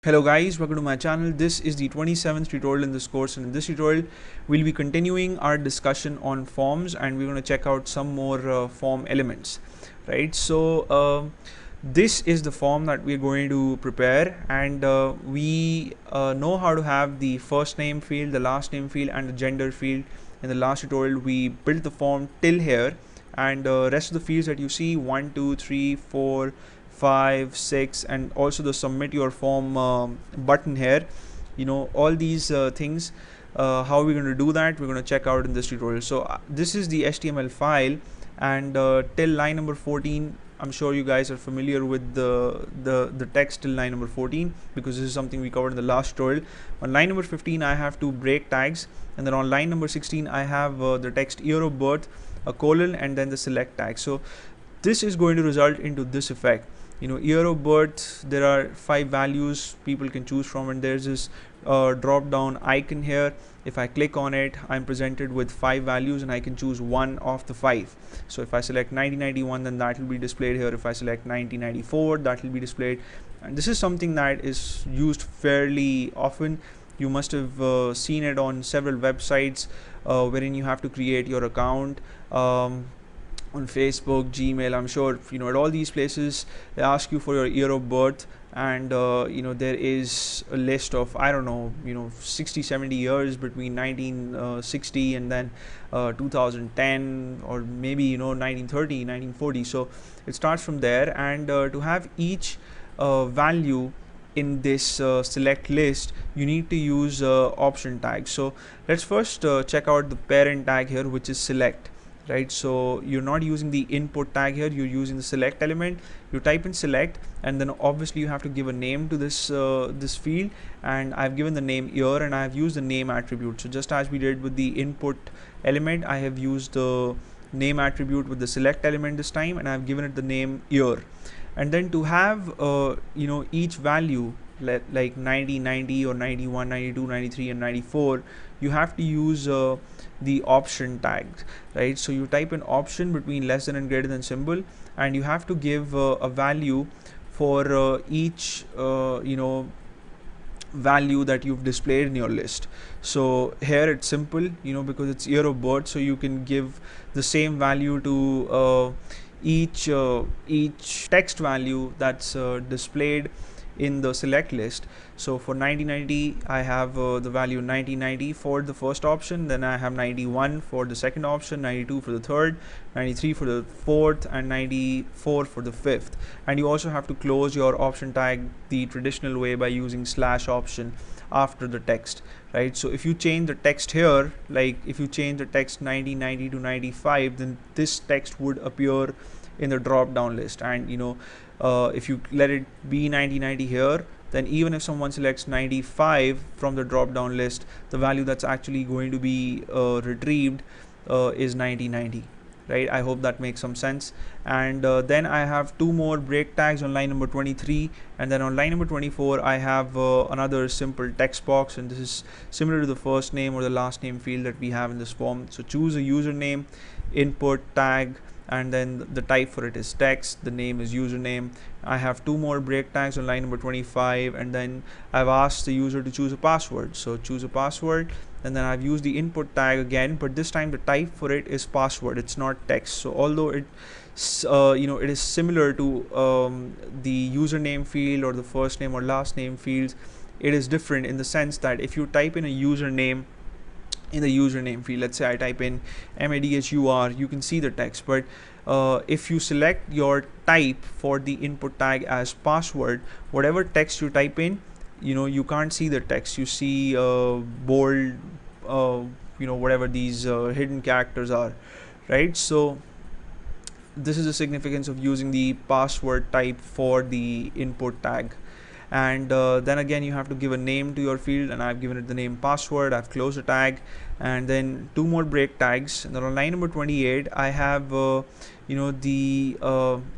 Hello guys, welcome to my channel. This is the 27th tutorial in this course, and in this tutorial we'll be continuing our discussion on forms, and we're going to check out some more form elements, right? This is the form that we're going to prepare, and we know how to have the first name field, the last name field, and the gender field. In the last tutorial we built the form till here, and rest of the fields that you see 1 2 3 4 5 6 and also the submit your form button here, all these things. How are we going to do that? We're going to check out in this tutorial. This is the HTML file, and till line number 14 I'm sure you guys are familiar with the text till line number 14, because this is something we covered in the last tutorial. On line number 15 I have two break tags, and then on line number 16 I have the text year of birth, a colon, and then the select tag. So this is going to result into this effect. Year of birth, there are 5 values people can choose from, and there's this drop down icon here. If I click on it, I'm presented with 5 values and I can choose one of the 5. So if I select 1991, then that will be displayed here. If I select 1994, that will be displayed. And this is something that is used fairly often. You must have seen it on several websites wherein you have to create your account. On Facebook, Gmail, I'm sure at all these places they ask you for your year of birth, and there is a list of, I don't know, 60-70 years between 1960 and then 2010, or maybe 1930, 1940. So it starts from there, and to have each value in this select list, you need to use option tags. So let's first check out the parent tag here, which is select. Right, so you're not using the input tag here, you're using the select element. You type in select, and then obviously you have to give a name to this this field, and I've given the name year, and I've used the name attribute. So just as we did with the input element, I have used the name attribute with the select element this time, and I've given it the name year. And then to have each value like 90, 90 or 91, 92, 93 and 94, you have to use the option tags, right? So you type an option between less than and greater than symbol, and you have to give a value for each value that you've displayed in your list. So here it's simple, because it's year of birth, so you can give the same value to each text value that's displayed in the select list. So for 1990 I have the value 1990 for the first option, then I have 91 for the second option, 92 for the third, 93 for the fourth, and 94 for the fifth. And you also have to close your option tag the traditional way by using /option after the text, right? So if you change the text here, like if you change the text 1990 to 95, then this text would appear in the drop down list. And if you let it be 1990 here, then even if someone selects 95 from the drop down list, the value that's actually going to be retrieved is 1990, right? I hope that makes some sense. And then I have 2 more break tags on line number 23, and then on line number 24 I have another simple text box, and this is similar to the first name or the last name field that we have in this form. So choose a username, input tag, and then the type for it is text, the name is username. I have 2 more break tags on line number 25, and then I've asked the user to choose a password. So choose a password, and then I've used the input tag again, but this time the type for it is password, it's not text. So although it it is similar to the username field or the first name or last name fields, it is different in the sense that if you type in a username in the username field, let's say I type in MADHUR, you can see the text. But if you select your type for the input tag as password, whatever text you type in, you can't see the text. You see bold, whatever these hidden characters are, right? So this is the significance of using the password type for the input tag. And then again you have to give a name to your field, and I've given it the name password. I've closed the tag, and then 2 more break tags. And then on line number 28 I have the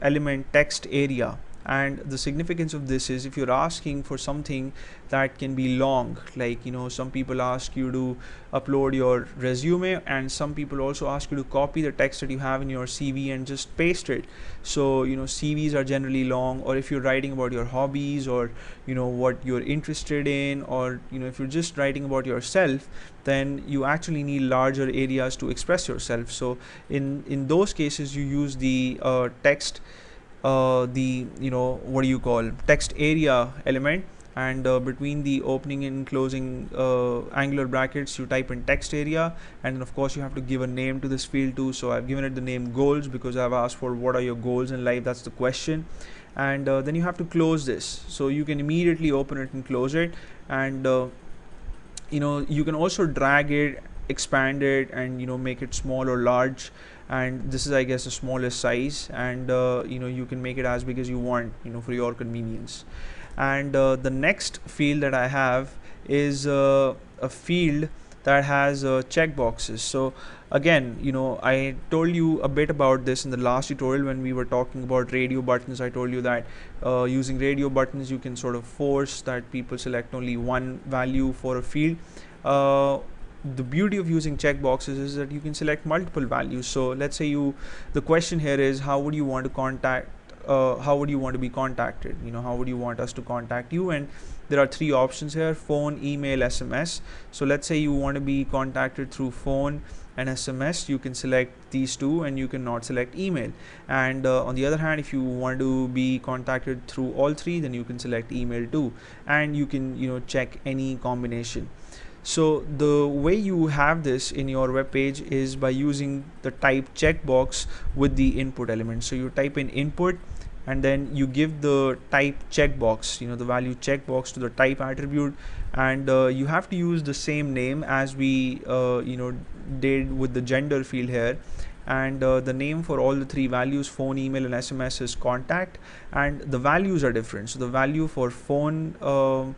element text area, And the significance of this is, if you're asking for something that can be long, like some people ask you to upload your resume, and some people also ask you to copy the text that you have in your CV and just paste it. So CVs are generally long, or if you're writing about your hobbies, or what you're interested in, or if you're just writing about yourself, then you actually need larger areas to express yourself. So in those cases, you use the text, the what do you call, text area element, and between the opening and closing angular brackets, you type in text area, and then of course you have to give a name to this field too. So I've given it the name goals, because I've asked for what are your goals in life. That's the question. And then you have to close this, so you can immediately open it and close it. And you can also drag it, expand it, and make it small or large. And this is, I guess, the smallest size, and you can make it as big as you want, for your convenience. And the next field that I have is a field that has checkboxes. So again, I told you a bit about this in the last tutorial when we were talking about radio buttons. I told you that using radio buttons, you can sort of force that people select only one value for a field. The beauty of using checkboxes is that you can select multiple values. So let's say the question here is, how would you want to contact, how would you want to be contacted? How would you want us to contact you? And there are three options here: phone, email, SMS. So let's say you want to be contacted through phone and SMS. You can select these two, and you cannot select email. And on the other hand, if you want to be contacted through all three, then you can select email too, and you can check any combination. So the way you have this in your web page is by using the type checkbox with the input element. So you type in input, and then you give the type checkbox, the value checkbox, to the type attribute, and you have to use the same name as we did with the gender field here. And the name for all the three values, phone, email, and SMS, is contact, and the values are different. So the value for phone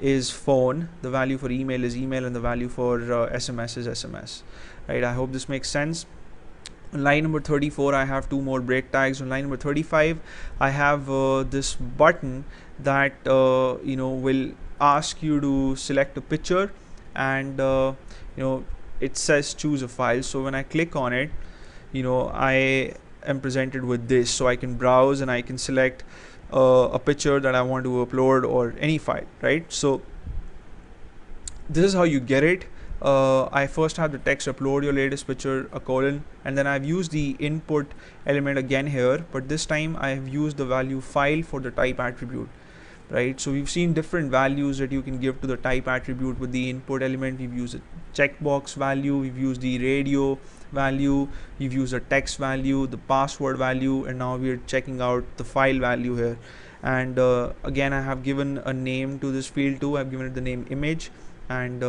is phone, the value for email is email, and the value for SMS is SMS. Right? I hope this makes sense. On line number 34, I have two more break tags. On line number 35, I have this button that will ask you to select a picture, and it says choose a file. So when I click on it, I am presented with this. So I can browse and I can select a picture that I want to upload, or any file, right? So this is how you get it. I first have the text, upload your latest picture, a colon, and then I've used the input element again here, but this time I have used the value file for the type attribute. Right, so we've seen different values that you can give to the type attribute with the input element. We've used a checkbox value, we've used the radio value, we've used a text value, the password value, and now we're checking out the file value here. And again, I have given a name to this field too. I've given it the name image, and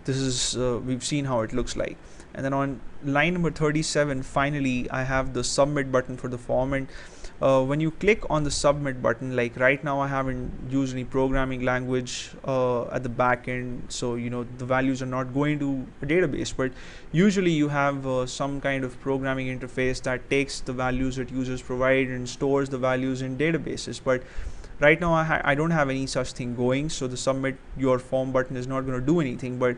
this is we've seen how it looks like. And then on line number 37, finally, I have the submit button for the form. And when you click on the submit button, like right now, I haven't used any programming language at the back end, so the values are not going to a database, but usually you have some kind of programming interface that takes the values that users provide and stores the values in databases. But right now I don't have any such thing going, so the submit your form button is not going to do anything. But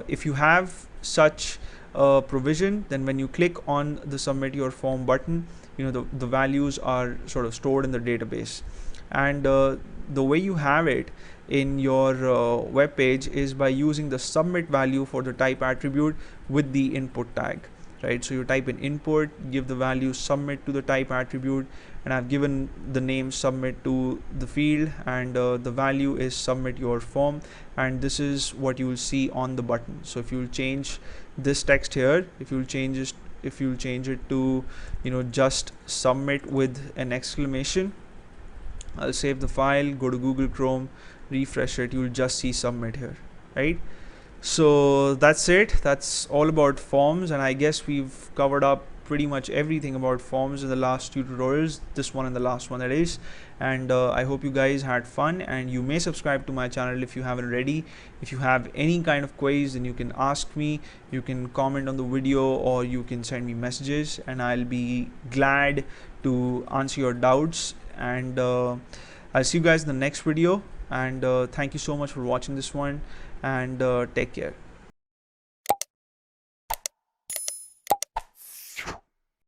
if you have such provision, then when you click on the submit your form button, the values are sort of stored in the database. And the way you have it in your web page is by using the submit value for the type attribute with the input tag. Right, so you type in input, give the value submit to the type attribute, and I've given the name submit to the field, and the value is submit your form, and this is what you will see on the button. So if you will change this text here, if you will change it to just submit with an exclamation, I'll save the file, go to Google Chrome, refresh it, you'll just see submit here, right? So that's it. That's all about forms, and I guess we've covered up pretty much everything about forms in the last two tutorials, this one and the last one, that is. And I hope you guys had fun, and you may subscribe to my channel if you haven't already. If you have any kind of quiz, then you can ask me, you can comment on the video, or you can send me messages, and I'll be glad to answer your doubts and I'll see you guys in the next video, and thank you so much for watching this one, and take care.